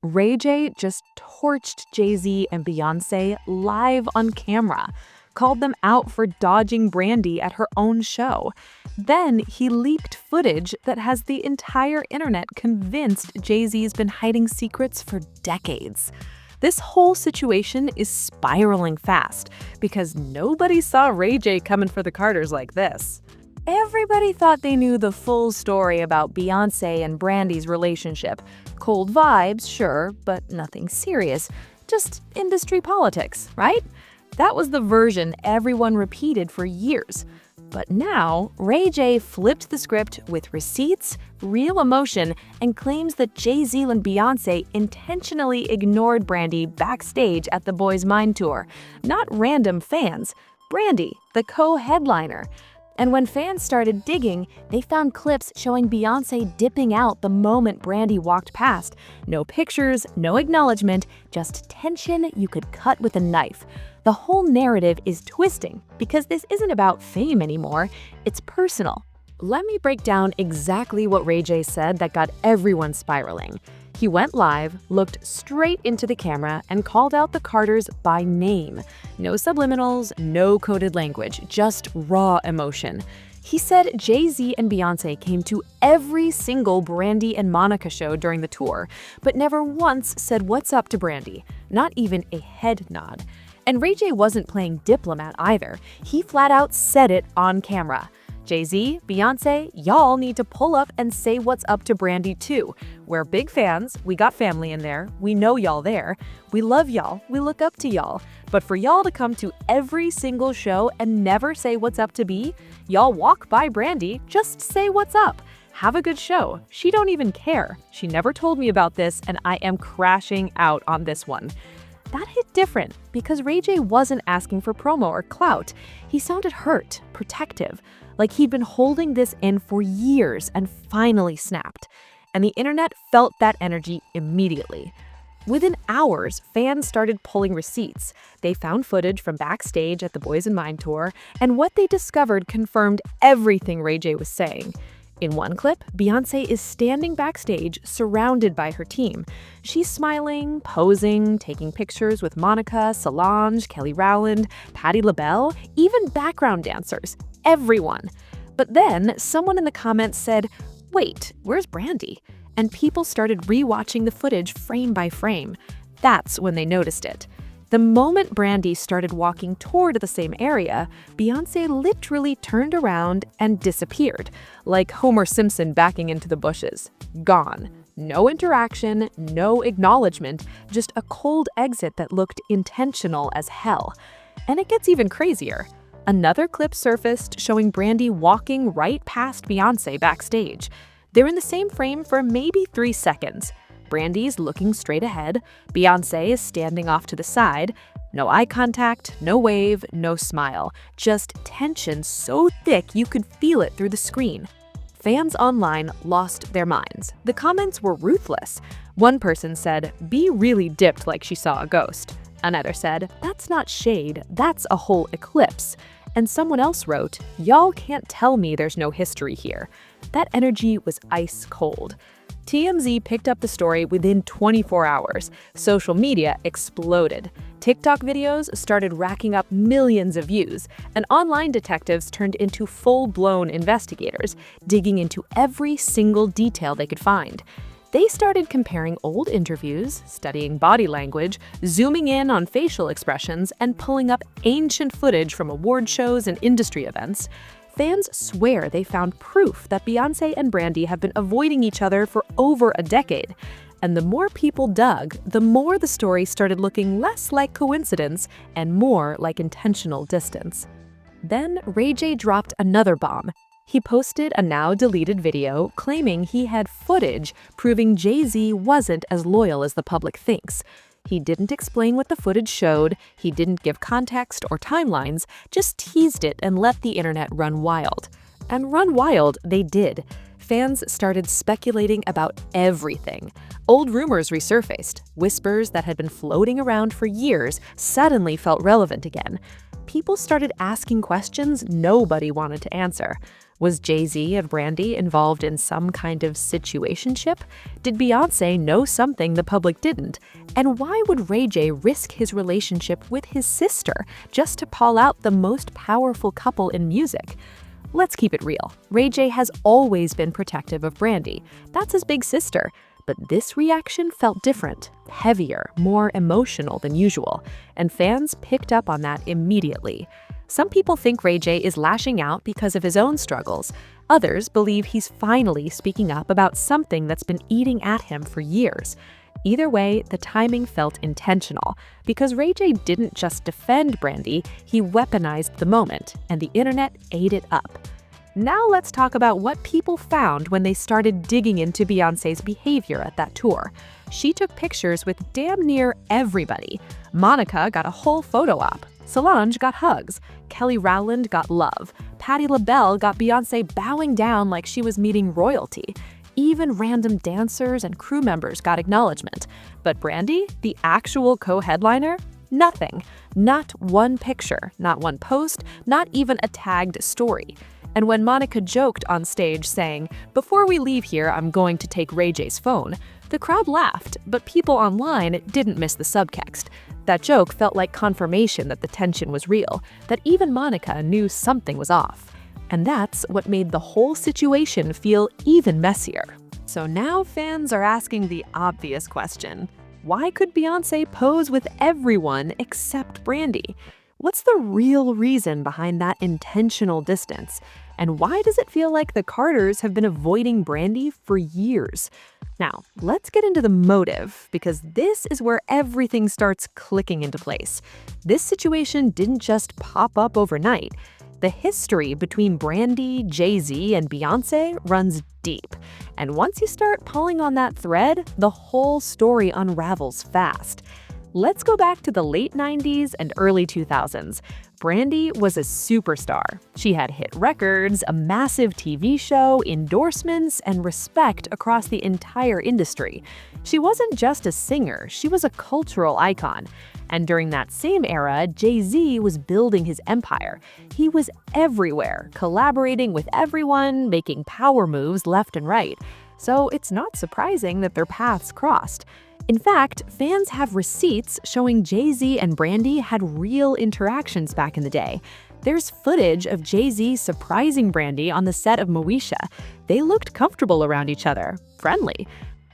Ray J just torched Jay-Z and Beyoncé live on camera, called them out for dodging Brandy at her own show. Then he leaked footage that has the entire internet convinced Jay-Z's been hiding secrets for decades. This whole situation is spiraling fast because nobody saw Ray J coming for the Carters like this. Everybody thought they knew the full story about Beyoncé and Brandy's relationship. Cold vibes, sure, but nothing serious. Just industry politics, right? That was the version everyone repeated for years. But now, Ray J flipped the script with receipts, real emotion, and claims that Jay-Z and Beyoncé intentionally ignored Brandy backstage at the Verzuz Mind Tour. Not random fans, Brandy, the co-headliner. And when fans started digging, they found clips showing Beyoncé dipping out the moment Brandy walked past. No pictures, no acknowledgement, just tension you could cut with a knife. The whole narrative is twisting because this isn't about fame anymore, it's personal. Let me break down exactly what Ray J said that got everyone spiraling. He went live, looked straight into the camera, and called out the Carters by name. No subliminals, no coded language, just raw emotion. He said Jay-Z and Beyoncé came to every single Brandy and Monica show during the tour, but never once said what's up to Brandy, not even a head nod. And Ray J wasn't playing diplomat either. He flat out said it on camera. Jay-Z, Beyoncé, y'all need to pull up and say what's up to Brandy too. We're big fans, we got family in there, we know y'all there, we love y'all, we look up to y'all. But for y'all to come to every single show and never say what's up to B, y'all walk by Brandy, just say what's up. Have a good show. She don't even care. She never told me about this and I am crashing out on this one. That hit different because Ray J wasn't asking for promo or clout. He sounded hurt, protective, like he'd been holding this in for years and finally snapped. And the internet felt that energy immediately. Within hours, fans started pulling receipts. They found footage from backstage at the Verzuz Mind Tour, and what they discovered confirmed everything Ray J was saying. In one clip, Beyoncé is standing backstage surrounded by her team. She's smiling, posing, taking pictures with Monica, Solange, Kelly Rowland, Patti LaBelle, even background dancers. Everyone. But then someone in the comments said, "Wait, where's Brandy?" And people started rewatching the footage frame by frame. That's when they noticed it. The moment Brandy started walking toward the same area, Beyoncé literally turned around and disappeared, like Homer Simpson backing into the bushes. Gone. No interaction, no acknowledgement, just a cold exit that looked intentional as hell. And it gets even crazier. Another clip surfaced showing Brandy walking right past Beyoncé backstage. They're in the same frame for maybe 3 seconds. Brandy's looking straight ahead, Beyoncé is standing off to the side. No eye contact, no wave, no smile. Just tension so thick you could feel it through the screen. Fans online lost their minds. The comments were ruthless. One person said, "B really dipped like she saw a ghost." Another said, "That's not shade, that's a whole eclipse." And someone else wrote, "Y'all can't tell me there's no history here." That energy was ice cold. TMZ picked up the story within 24 hours. Social media exploded. TikTok videos started racking up millions of views, and online detectives turned into full-blown investigators, digging into every single detail they could find. They started comparing old interviews, studying body language, zooming in on facial expressions, and pulling up ancient footage from award shows and industry events. Fans swear they found proof that Beyoncé and Brandy have been avoiding each other for over a decade. And the more people dug, the more the story started looking less like coincidence and more like intentional distance. Then Ray J dropped another bomb. He posted a now-deleted video claiming he had footage proving Jay-Z wasn't as loyal as the public thinks. He didn't explain what the footage showed, he didn't give context or timelines, just teased it and let the internet run wild. And run wild they did. Fans started speculating about everything. Old rumors resurfaced. Whispers that had been floating around for years suddenly felt relevant again. People started asking questions nobody wanted to answer. Was Jay-Z and Brandy involved in some kind of situationship? Did Beyoncé know something the public didn't? And why would RayJ risk his relationship with his sister just to call out the most powerful couple in music? Let's keep it real. RayJ has always been protective of Brandy. That's his big sister. But this reaction felt different, heavier, more emotional than usual, and fans picked up on that immediately. Some people think RayJ is lashing out because of his own struggles. Others believe he's finally speaking up about something that's been eating at him for years. Either way, the timing felt intentional, because RayJ didn't just defend Brandy, he weaponized the moment, and the internet ate it up. Now let's talk about what people found when they started digging into Beyoncé's behavior at that tour. She took pictures with damn near everybody. Monica got a whole photo op. Solange got hugs. Kelly Rowland got love. Patti LaBelle got Beyoncé bowing down like she was meeting royalty. Even random dancers and crew members got acknowledgement. But Brandy, the actual co-headliner? Nothing. Not one picture, not one post, not even a tagged story. And when Monica joked on stage saying, "Before we leave here, I'm going to take RayJ's phone," the crowd laughed, but people online didn't miss the subtext. That joke felt like confirmation that the tension was real, that even Monica knew something was off. And that's what made the whole situation feel even messier. So now fans are asking the obvious question. Why could Beyoncé pose with everyone except Brandy? What's the real reason behind that intentional distance? And why does it feel like the Carters have been avoiding Brandy for years? Now, let's get into the motive, because this is where everything starts clicking into place. This situation didn't just pop up overnight. The history between Brandy, Jay-Z, and Beyoncé runs deep. And once you start pulling on that thread, the whole story unravels fast. Let's go back to the late 90s and early 2000s. Brandy was a superstar. She had hit records, a massive TV show, endorsements, and respect across the entire industry. She wasn't just a singer, she was a cultural icon. And during that same era, Jay-Z was building his empire. He was everywhere, collaborating with everyone, making power moves left and right. So it's not surprising that their paths crossed. In fact, fans have receipts showing Jay-Z and Brandy had real interactions back in the day. There's footage of Jay-Z surprising Brandy on the set of Moesha. They looked comfortable around each other, friendly.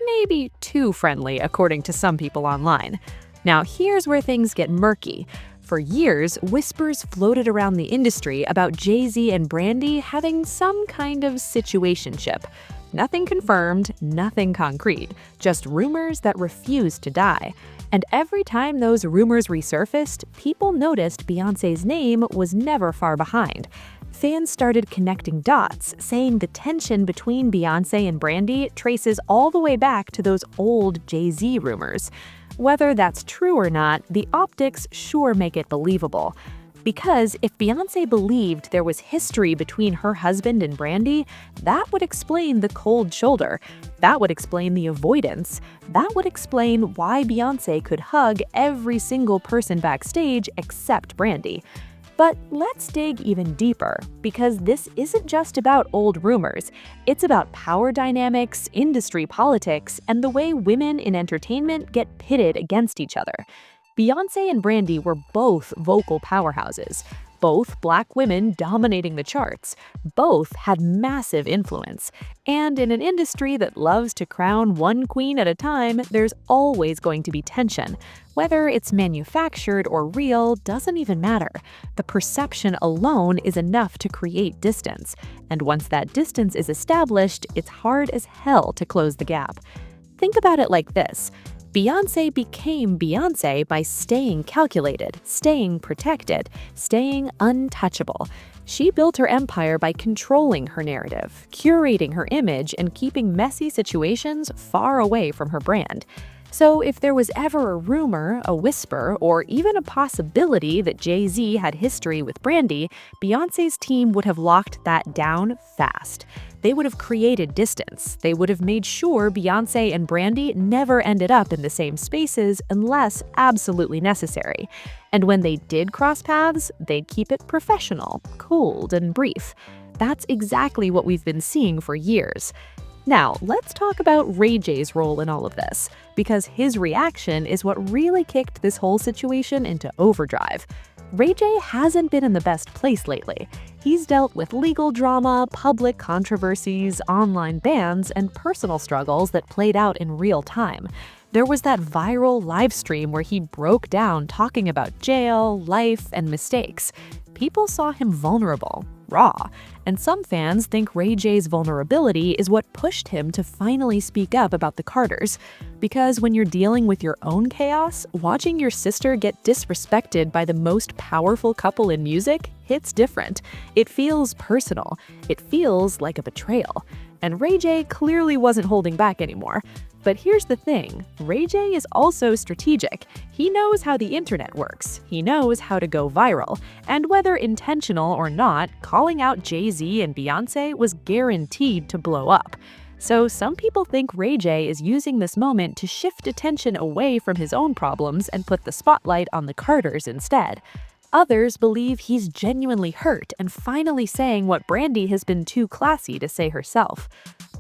Maybe too friendly, according to some people online. Now, here's where things get murky. For years, whispers floated around the industry about Jay-Z and Brandy having some kind of situationship. Nothing confirmed, nothing concrete, just rumors that refused to die. And every time those rumors resurfaced, people noticed Beyoncé's name was never far behind. Fans started connecting dots, saying the tension between Beyoncé and Brandy traces all the way back to those old Jay-Z rumors. Whether that's true or not, the optics sure make it believable. Because if Beyoncé believed there was history between her husband and Brandy, that would explain the cold shoulder. That would explain the avoidance. That would explain why Beyoncé could hug every single person backstage except Brandy. But let's dig even deeper, because this isn't just about old rumors. It's about power dynamics, industry politics, and the way women in entertainment get pitted against each other. Beyoncé and Brandy were both vocal powerhouses, both Black women dominating the charts, both had massive influence. And in an industry that loves to crown one queen at a time, there's always going to be tension. Whether it's manufactured or real doesn't even matter. The perception alone is enough to create distance. And once that distance is established, it's hard as hell to close the gap. Think about it like this. Beyoncé became Beyoncé by staying calculated, staying protected, staying untouchable. She built her empire by controlling her narrative, curating her image, and keeping messy situations far away from her brand. So if there was ever a rumor, a whisper, or even a possibility that Jay-Z had history with Brandy, Beyoncé's team would have locked that down fast. They would have created distance. They would have made sure Beyoncé and Brandy never ended up in the same spaces unless absolutely necessary. And when they did cross paths, they'd keep it professional, cold, and brief. That's exactly what we've been seeing for years. Now, let's talk about RayJ's role in all of this, because his reaction is what really kicked this whole situation into overdrive. RayJ hasn't been in the best place lately. He's dealt with legal drama, public controversies, online bans, and personal struggles that played out in real time. There was that viral live stream where he broke down talking about jail, life, and mistakes. People saw him vulnerable, raw, and some fans think RayJ's vulnerability is what pushed him to finally speak up about the Carters. Because when you're dealing with your own chaos, watching your sister get disrespected by the most powerful couple in music hits different. It feels personal. It feels like a betrayal. And RayJ clearly wasn't holding back anymore. But here's the thing, RayJ is also strategic. He knows how the internet works. He knows how to go viral. And whether intentional or not, calling out Jay-Z and Beyoncé was guaranteed to blow up. So some people think RayJ is using this moment to shift attention away from his own problems and put the spotlight on the Carters instead. Others believe he's genuinely hurt and finally saying what Brandy has been too classy to say herself.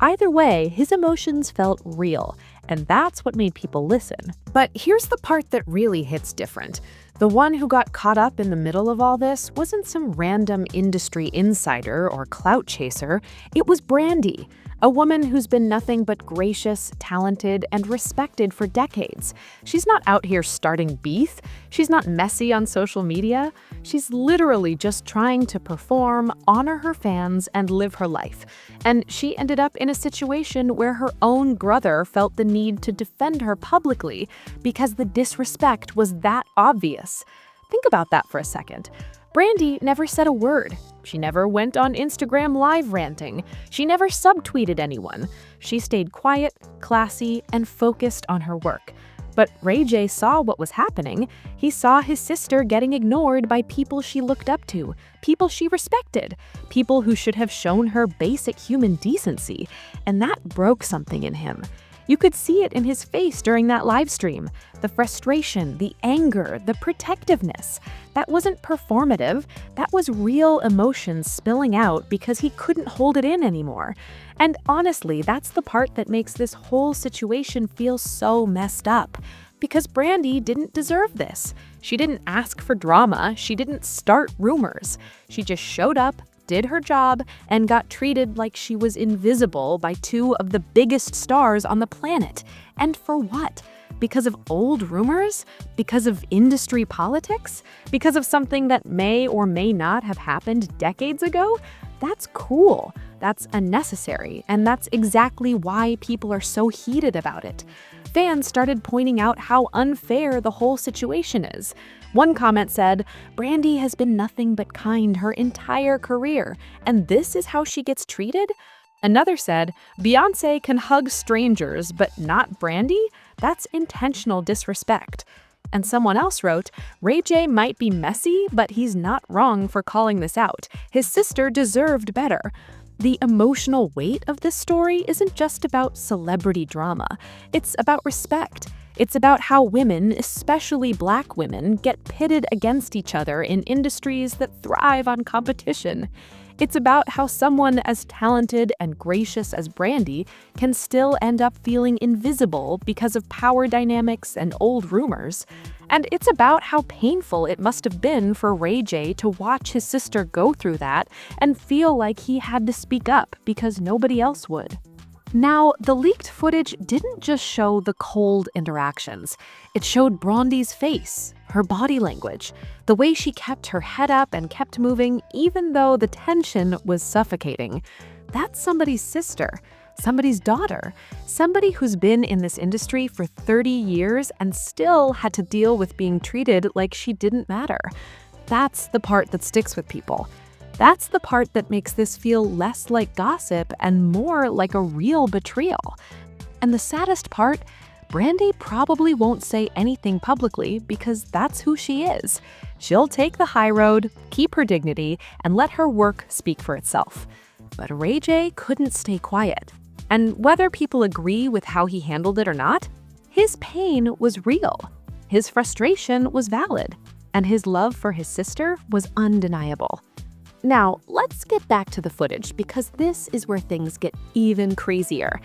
Either way, his emotions felt real, and that's what made people listen. But here's the part that really hits different. The one who got caught up in the middle of all this wasn't some random industry insider or clout chaser. It was Brandy, a woman who's been nothing but gracious, talented, and respected for decades. She's not out here starting beef. She's not messy on social media. She's literally just trying to perform, honor her fans, and live her life. And she ended up in a situation where her own brother felt the need to defend her publicly because the disrespect was that obvious. Think about that for a second. Brandy never said a word. She never went on Instagram live ranting. She never subtweeted anyone. She stayed quiet, classy, and focused on her work. But RayJ saw what was happening. He saw his sister getting ignored by people she looked up to, people she respected, people who should have shown her basic human decency. And that broke something in him. You could see it in his face during that live stream. The frustration, the anger, the protectiveness. That wasn't performative. That was real emotions spilling out because he couldn't hold it in anymore. And honestly, that's the part that makes this whole situation feel so messed up. Because Brandy didn't deserve this. She didn't ask for drama. She didn't start rumors. She just showed up, did her job, and got treated like she was invisible by two of the biggest stars on the planet. And for what? Because of old rumors? Because of industry politics? Because of something that may or may not have happened decades ago? That's cool. That's unnecessary, and that's exactly why people are so heated about it. Fans started pointing out how unfair the whole situation is. One comment said, "Brandy has been nothing but kind her entire career, and this is how she gets treated?" Another said, "Beyoncé can hug strangers, but not Brandy? That's intentional disrespect." And someone else wrote, "RayJ might be messy, but he's not wrong for calling this out. His sister deserved better." The emotional weight of this story isn't just about celebrity drama. It's about respect. It's about how women, especially Black women, get pitted against each other in industries that thrive on competition. It's about how someone as talented and gracious as Brandy can still end up feeling invisible because of power dynamics and old rumors. And it's about how painful it must have been for RayJ to watch his sister go through that and feel like he had to speak up because nobody else would. Now, the leaked footage didn't just show the cold interactions. It showed Brandy's face, her body language, the way she kept her head up and kept moving even though the tension was suffocating. That's somebody's sister, somebody's daughter, somebody who's been in this industry for 30 years and still had to deal with being treated like she didn't matter. That's the part that sticks with people. That's the part that makes this feel less like gossip and more like a real betrayal. And the saddest part, Brandy probably won't say anything publicly because that's who she is. She'll take the high road, keep her dignity, and let her work speak for itself. But RayJ couldn't stay quiet. And whether people agree with how he handled it or not, his pain was real. His frustration was valid. And his love for his sister was undeniable. Now, let's get back to the footage because this is where things get even crazier.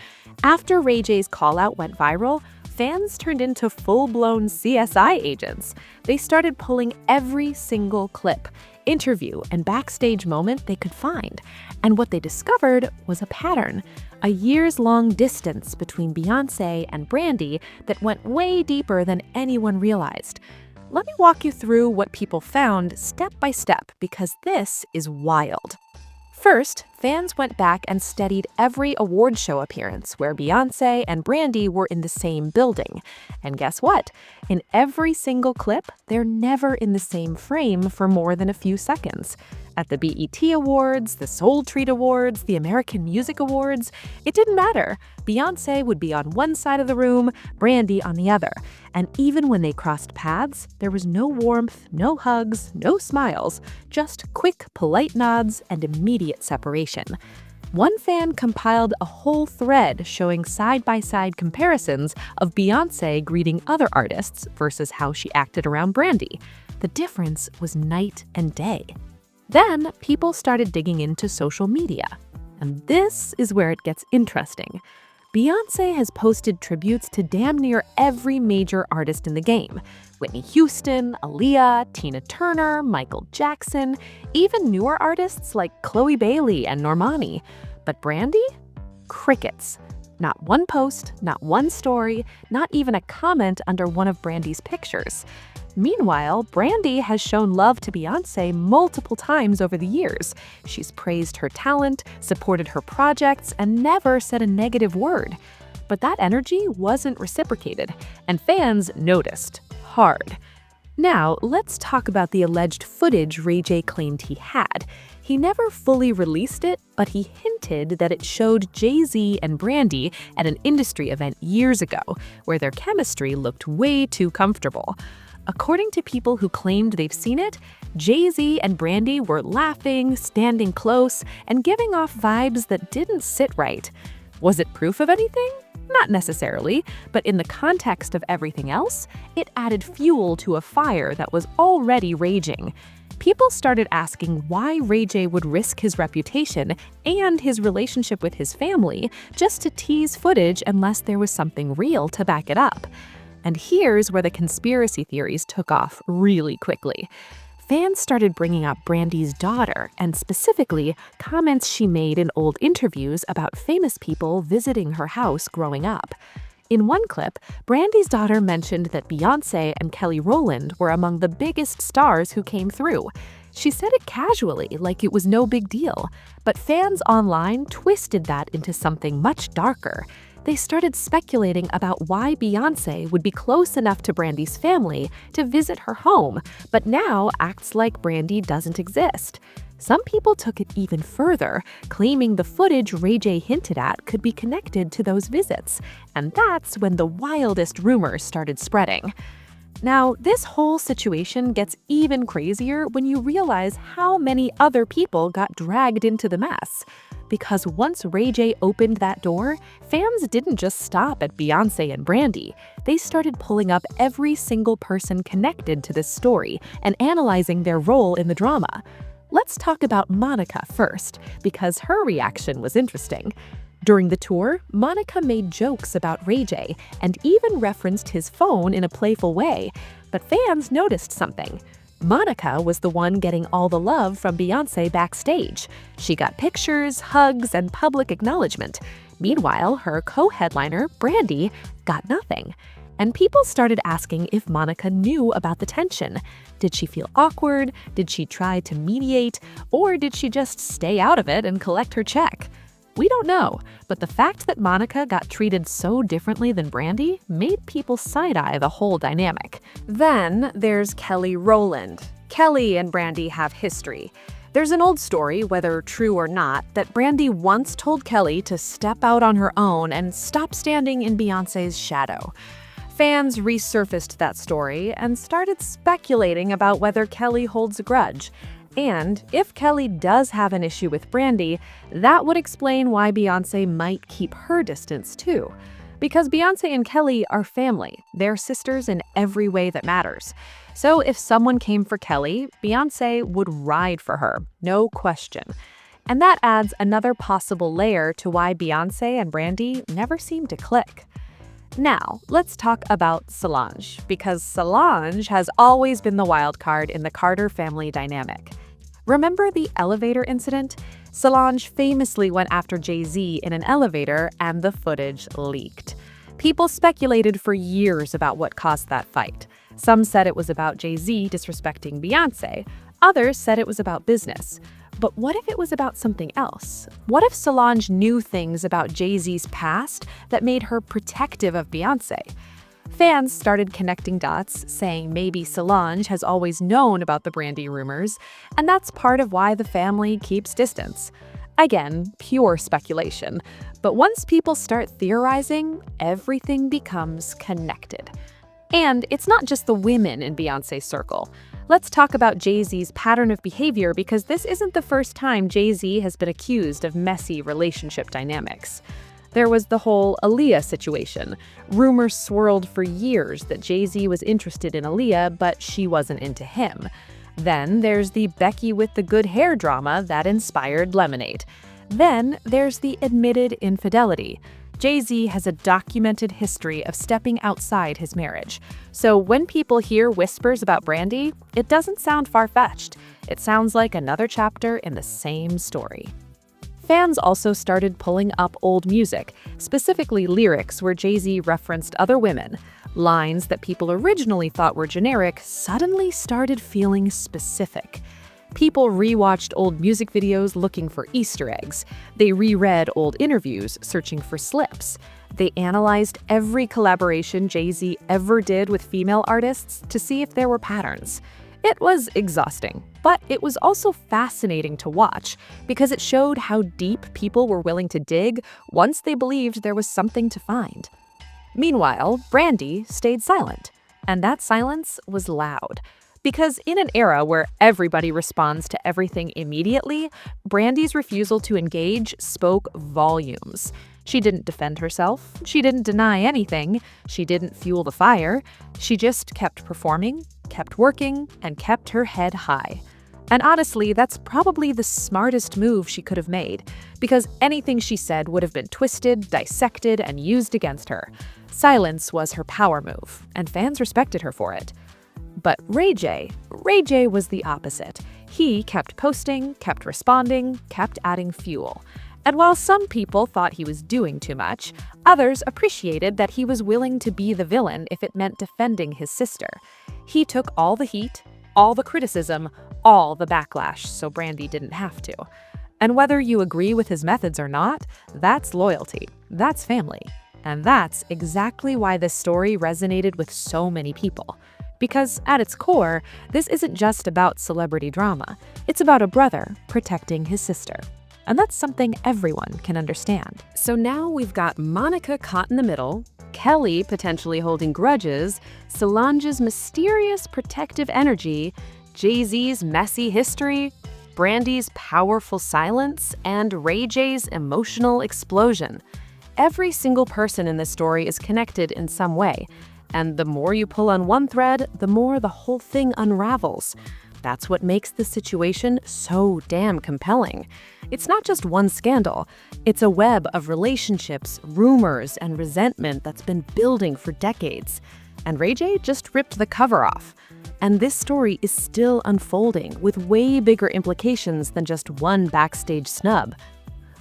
After Ray J's call-out went viral, fans turned into full-blown CSI agents. They started pulling every single clip, interview, and backstage moment they could find. And what they discovered was a pattern, a years-long distance between Beyoncé and Brandy that went way deeper than anyone realized. Let me walk you through what people found step by step because this is wild. First, fans went back and studied every award show appearance where Beyoncé and Brandy were in the same building. And guess what? In every single clip, they're never in the same frame for more than a few seconds. At the BET Awards, the Soul Treat Awards, the American Music Awards, it didn't matter. Beyoncé would be on one side of the room, Brandy on the other. And even when they crossed paths, there was no warmth, no hugs, no smiles, just quick, polite nods and immediate separation. One fan compiled a whole thread showing side-by-side comparisons of Beyoncé greeting other artists versus how she acted around Brandy. The difference was night and day. Then, people started digging into social media. And this is where it gets interesting. Beyoncé has posted tributes to damn near every major artist in the game. Whitney Houston, Aaliyah, Tina Turner, Michael Jackson, even newer artists like Chloe Bailey and Normani. But Brandy? Crickets. Not one post, not one story, not even a comment under one of Brandy's pictures. Meanwhile, Brandy has shown love to Beyoncé multiple times over the years. She's praised her talent, supported her projects, and never said a negative word. But that energy wasn't reciprocated, and fans noticed hard. Now, let's talk about the alleged footage Ray J claimed he had. He never fully released it, but he hinted that it showed Jay-Z and Brandy at an industry event years ago, where their chemistry looked way too comfortable. According to people who claimed they've seen it, Jay-Z and Brandy were laughing, standing close, and giving off vibes that didn't sit right. Was it proof of anything? Not necessarily, but in the context of everything else, it added fuel to a fire that was already raging. People started asking why Ray J would risk his reputation and his relationship with his family just to tease footage unless there was something real to back it up. And here's where the conspiracy theories took off really quickly. Fans started bringing up Brandy's daughter, and specifically, comments she made in old interviews about famous people visiting her house growing up. In one clip, Brandy's daughter mentioned that Beyoncé and Kelly Rowland were among the biggest stars who came through. She said it casually, like it was no big deal, but fans online twisted that into something much darker. They started speculating about why Beyoncé would be close enough to Brandy's family to visit her home, but now acts like Brandy doesn't exist. Some people took it even further, claiming the footage Ray J hinted at could be connected to those visits, and that's when the wildest rumors started spreading. Now, this whole situation gets even crazier when you realize how many other people got dragged into the mess. Because once Ray J opened that door, fans didn't just stop at Beyoncé and Brandy. They started pulling up every single person connected to this story and analyzing their role in the drama. Let's talk about Monica first, because her reaction was interesting. During the tour, Monica made jokes about Ray J and even referenced his phone in a playful way, but fans noticed something. Monica was the one getting all the love from Beyoncé backstage. She got pictures, hugs, and public acknowledgement. Meanwhile, her co-headliner, Brandy, got nothing. And people started asking if Monica knew about the tension. Did she feel awkward? Did she try to mediate? Or did she just stay out of it and collect her check? We don't know, but the fact that Monica got treated so differently than Brandy made people side-eye the whole dynamic. Then there's Kelly Rowland. Kelly and Brandy have history. There's an old story, whether true or not, that Brandy once told Kelly to step out on her own and stop standing in Beyoncé's shadow. Fans resurfaced that story and started speculating about whether Kelly holds a grudge. And if Kelly does have an issue with Brandy, that would explain why Beyoncé might keep her distance too. Because Beyoncé and Kelly are family. They're sisters in every way that matters. So if someone came for Kelly, Beyoncé would ride for her, no question. And that adds another possible layer to why Beyoncé and Brandy never seem to click. Now, let's talk about Solange, because Solange has always been the wild card in the Carter family dynamic. Remember the elevator incident? Solange famously went after Jay-Z in an elevator and the footage leaked. People speculated for years about what caused that fight. Some said it was about Jay-Z disrespecting Beyoncé. Others said it was about business. But what if it was about something else? What if Solange knew things about Jay-Z's past that made her protective of Beyoncé? Fans started connecting dots, saying maybe Solange has always known about the Brandy rumors, and that's part of why the family keeps distance. Again, pure speculation. But once people start theorizing, everything becomes connected. And it's not just the women in Beyoncé's circle. Let's talk about Jay-Z's pattern of behavior, because this isn't the first time Jay-Z has been accused of messy relationship dynamics. There was the whole Aaliyah situation. Rumors swirled for years that Jay-Z was interested in Aaliyah, but she wasn't into him. Then there's the Becky with the good hair drama that inspired Lemonade. Then there's the admitted infidelity. Jay-Z has a documented history of stepping outside his marriage. So when people hear whispers about Brandy, it doesn't sound far-fetched. It sounds like another chapter in the same story. Fans also started pulling up old music, specifically lyrics where Jay-Z referenced other women. Lines that people originally thought were generic suddenly started feeling specific. People rewatched old music videos looking for Easter eggs. They reread old interviews searching for slips. They analyzed every collaboration Jay-Z ever did with female artists to see if there were patterns. It was exhausting, but it was also fascinating to watch because it showed how deep people were willing to dig once they believed there was something to find. Meanwhile, Brandy stayed silent, and that silence was loud. Because in an era where everybody responds to everything immediately, Brandy's refusal to engage spoke volumes. She didn't defend herself, she didn't deny anything, she didn't fuel the fire, she just kept performing, kept working, and kept her head high. And honestly, that's probably the smartest move she could have made, because anything she said would have been twisted, dissected, and used against her. Silence was her power move, and fans respected her for it. But Ray J was the opposite. He kept posting, kept responding, kept adding fuel. And while some people thought he was doing too much, others appreciated that he was willing to be the villain if it meant defending his sister. He took all the heat, all the criticism, all the backlash, so Brandy didn't have to. And whether you agree with his methods or not, that's loyalty, that's family. And that's exactly why this story resonated with so many people. Because at its core, this isn't just about celebrity drama. It's about a brother protecting his sister. And that's something everyone can understand. So now we've got Monica caught in the middle, Kelly potentially holding grudges, Solange's mysterious protective energy, Jay-Z's messy history, Brandy's powerful silence, and Ray J's emotional explosion. Every single person in this story is connected in some way. And the more you pull on one thread, the more the whole thing unravels. That's what makes the situation so damn compelling. It's not just one scandal. It's a web of relationships, rumors, and resentment that's been building for decades. And Ray J just ripped the cover off. And this story is still unfolding with way bigger implications than just one backstage snub.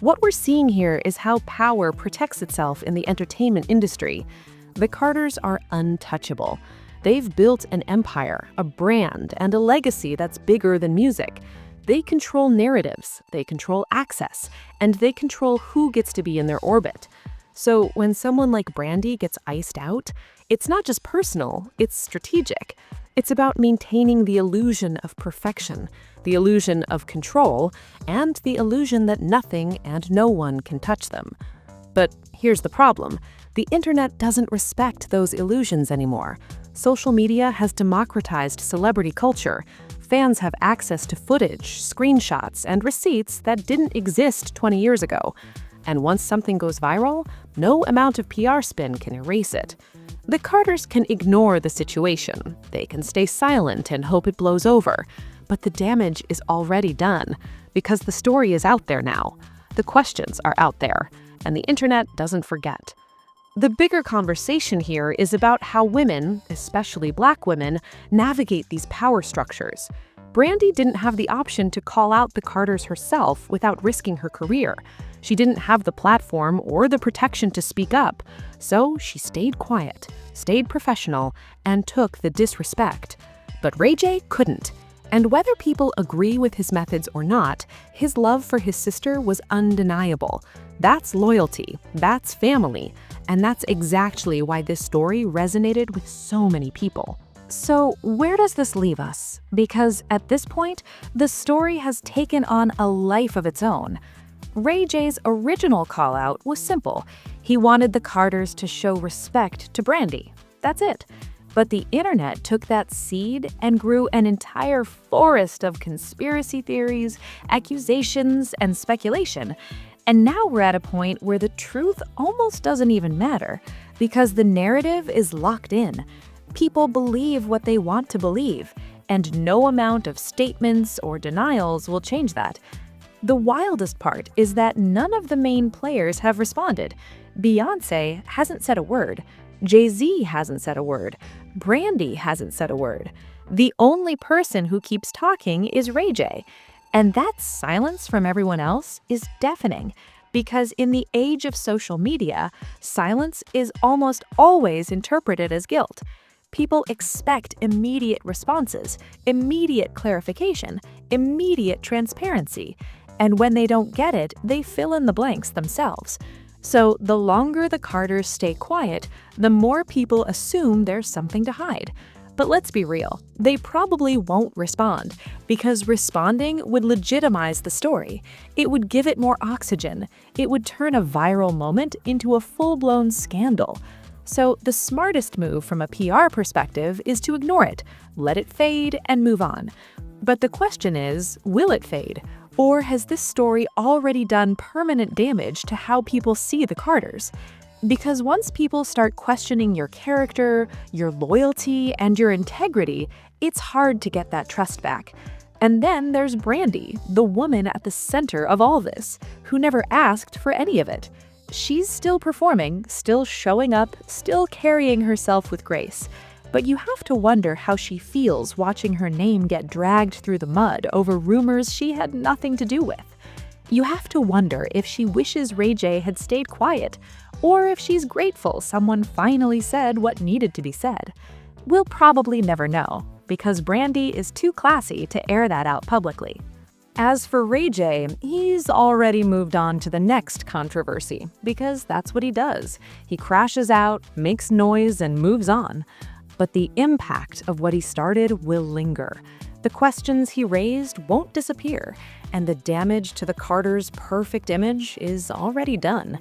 What we're seeing here is how power protects itself in the entertainment industry. The Carters are untouchable. They've built an empire, a brand, and a legacy that's bigger than music. They control narratives, they control access, and they control who gets to be in their orbit. So when someone like Brandy gets iced out, it's not just personal, it's strategic. It's about maintaining the illusion of perfection, the illusion of control, and the illusion that nothing and no one can touch them. But here's the problem. The internet doesn't respect those illusions anymore. Social media has democratized celebrity culture. Fans have access to footage, screenshots, and receipts that didn't exist 20 years ago. And once something goes viral, no amount of PR spin can erase it. The Carters can ignore the situation. They can stay silent and hope it blows over. But the damage is already done, because the story is out there now. The questions are out there, and the internet doesn't forget. The bigger conversation here is about how women, especially Black women, navigate these power structures. Brandy didn't have the option to call out the Carters herself without risking her career. She didn't have the platform or the protection to speak up, so she stayed quiet, stayed professional, and took the disrespect. But RayJ couldn't. And whether people agree with his methods or not, his love for his sister was undeniable. That's loyalty, that's family, and that's exactly why this story resonated with so many people. So where does this leave us? Because at this point, the story has taken on a life of its own. RayJ's original call-out was simple. He wanted the Carters to show respect to Brandy. That's it. But the internet took that seed and grew an entire forest of conspiracy theories, accusations, and speculation. And now we're at a point where the truth almost doesn't even matter, because the narrative is locked in. People believe what they want to believe, and no amount of statements or denials will change that. The wildest part is that none of the main players have responded. Beyoncé hasn't said a word. Jay-Z hasn't said a word. Brandy hasn't said a word. The only person who keeps talking is RayJ. And that silence from everyone else is deafening, because in the age of social media, silence is almost always interpreted as guilt. People expect immediate responses, immediate clarification, immediate transparency. And when they don't get it, they fill in the blanks themselves. So the longer the Carters stay quiet, the more people assume there's something to hide. But let's be real, they probably won't respond, because responding would legitimize the story. It would give it more oxygen. It would turn a viral moment into a full-blown scandal. So the smartest move from a PR perspective is to ignore it, let it fade, and move on. But the question is, will it fade? Or has this story already done permanent damage to how people see the Carters? Because once people start questioning your character, your loyalty, and your integrity, it's hard to get that trust back. And then there's Brandy, the woman at the center of all this, who never asked for any of it. She's still performing, still showing up, still carrying herself with grace. But you have to wonder how she feels watching her name get dragged through the mud over rumors she had nothing to do with. You have to wonder if she wishes RayJ had stayed quiet, or if she's grateful someone finally said what needed to be said. We'll probably never know, because Brandy is too classy to air that out publicly. As for RayJ, he's already moved on to the next controversy, because that's what he does. He crashes out, makes noise, and moves on. But the impact of what he started will linger. The questions he raised won't disappear, and the damage to the Carters' perfect image is already done.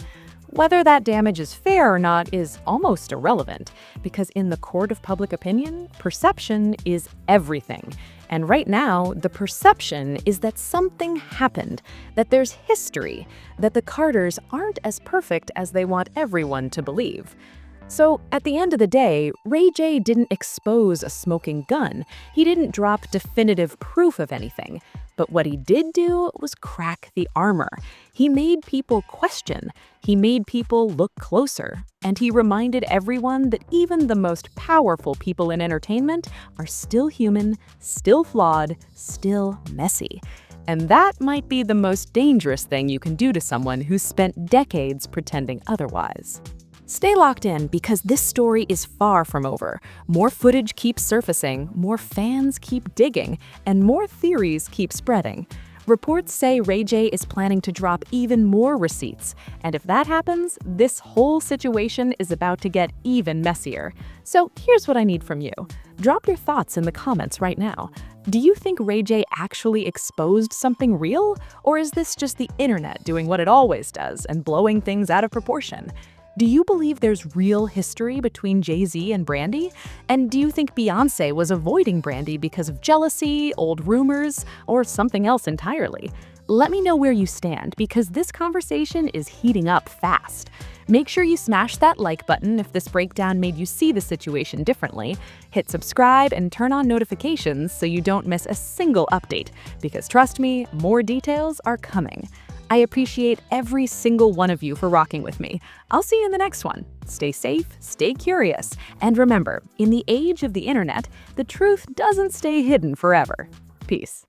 Whether that damage is fair or not is almost irrelevant, because in the court of public opinion, perception is everything. And right now, the perception is that something happened, that there's history, that the Carters aren't as perfect as they want everyone to believe. So, at the end of the day, RayJ didn't expose a smoking gun. He didn't drop definitive proof of anything. But what he did do was crack the armor. He made people question. He made people look closer. And he reminded everyone that even the most powerful people in entertainment are still human, still flawed, still messy. And that might be the most dangerous thing you can do to someone who's spent decades pretending otherwise. Stay locked in, because this story is far from over. More footage keeps surfacing, more fans keep digging, and more theories keep spreading. Reports say RayJ is planning to drop even more receipts, and if that happens, this whole situation is about to get even messier. So here's what I need from you. Drop your thoughts in the comments right now. Do you think RayJ actually exposed something real? Or is this just the internet doing what it always does and blowing things out of proportion? Do you believe there's real history between Jay-Z and Brandy? And do you think Beyoncé was avoiding Brandy because of jealousy, old rumors, or something else entirely? Let me know where you stand because this conversation is heating up fast. Make sure you smash that like button if this breakdown made you see the situation differently. Hit subscribe and turn on notifications so you don't miss a single update, because trust me, more details are coming. I appreciate every single one of you for rocking with me. I'll see you in the next one. Stay safe, stay curious, and remember, in the age of the internet, the truth doesn't stay hidden forever. Peace.